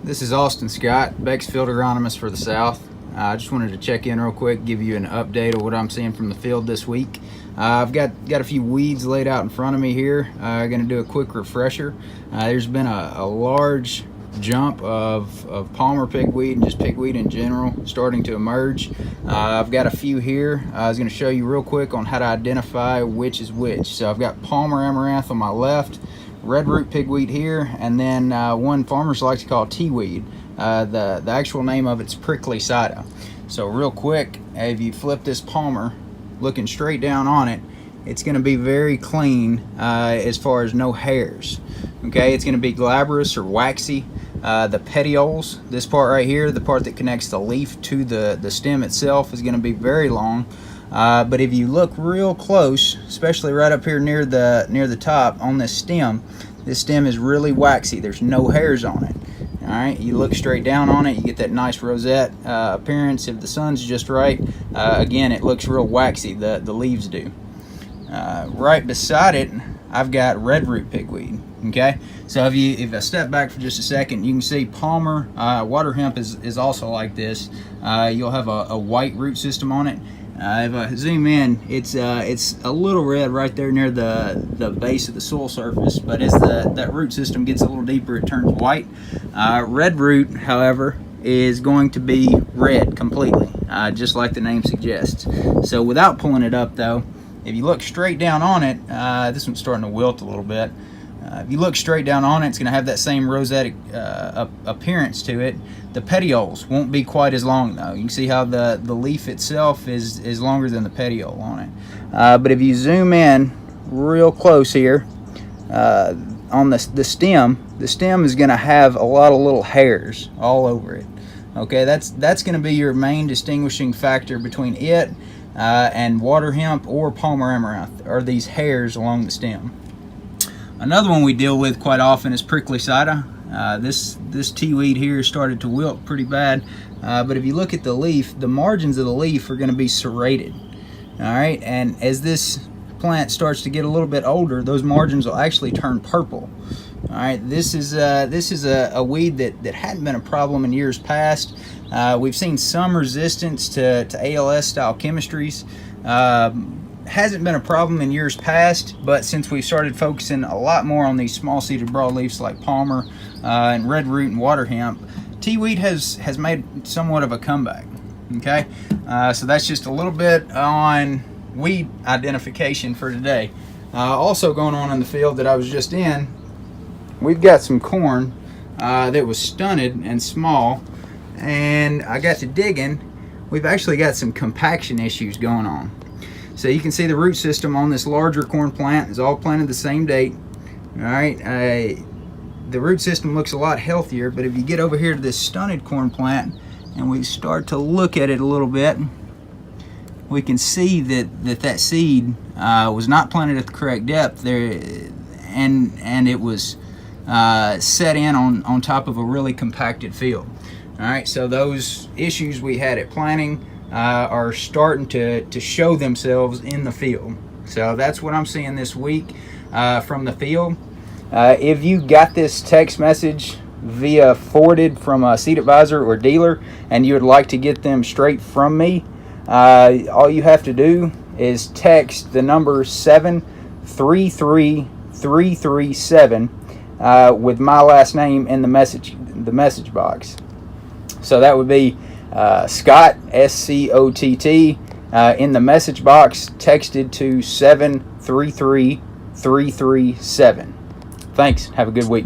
This is Austin Scott, Beck's field agronomist for the South. I just wanted to check in real quick, give you an update of what I'm seeing from the field this week. I've got a few weeds laid out in front of me here. I'm going to do a quick refresher. There's been a large jump of Palmer pigweed and just pigweed in general starting to emerge. I've got a few here. I was going to show you real quick on how to identify which is which. So I've got Palmer Amaranth on my left, redroot pigweed here, and then one farmers like to call tea-weed. The actual name of it's prickly cider. So real quick, if you flip this Palmer, looking straight down on it, it's going to be very clean as far as no hairs. Okay, it's going to be glabrous or waxy. The petioles, this part right here, the part that connects the leaf to the stem itself, is going to be very long. But if you look real close, especially right up here near the top on this stem is really waxy. There's no hairs on it. All right, you look straight down on it, you get that nice rosette appearance. If the sun's just right, again, it looks real waxy. The leaves do. Right beside it, I've got redroot pigweed. Okay, so if I step back for just a second, you can see Palmer Waterhemp is also like this. You'll have a white root system on it. If I zoom in, it's a little red right there near the base of the soil surface, but as that root system gets a little deeper, it turns white. Red root, however, is going to be red completely, just like the name suggests. So without pulling it up though, if you look straight down on it, this one's starting to wilt a little bit. If you look straight down on it, it's going to have that same rosetic appearance to it. The petioles won't be quite as long though. You can see how the leaf itself is longer than the petiole on it. But if you zoom in real close here, on the stem is going to have a lot of little hairs all over it. Okay, that's going to be your main distinguishing factor between it and Waterhemp or Palmer Amaranth, are these hairs along the stem. Another one we deal with quite often is prickly cider. This tea weed here started to wilt pretty bad, but if you look at the leaf, the margins of the leaf are going to be serrated. All right, and as this plant starts to get a little bit older, those margins will actually turn purple. All right, this is a weed that hadn't been a problem in years past. We've seen some resistance to ALS style chemistries. Hasn't been a problem in years past, but since we've started focusing a lot more on these small seeded broadleafs like Palmer and redroot and Waterhemp, tea-weed has made somewhat of a comeback. Okay, so that's just a little bit on weed identification for today. Also going on in the field that I was just in, we've got some corn that was stunted and small, and I got to digging. We've actually got some compaction issues going on. So you can see the root system on this larger corn plant is all planted the same date. All right, the root system looks a lot healthier, but if you get over here to this stunted corn plant and we start to look at it a little bit, we can see that seed was not planted at the correct depth there, and it was set in on top of a really compacted field. All right, so those issues we had at planting are starting to show themselves in the field. So that's what I'm seeing this week from the field. If you got this text message via forwarded from a seed advisor or dealer and you would like to get them straight from me, all you have to do is text the number 733337 with my last name in the message box. So that would be Scott, S-C-O-T-T, in the message box, texted to 733337. Thanks. Have a good week.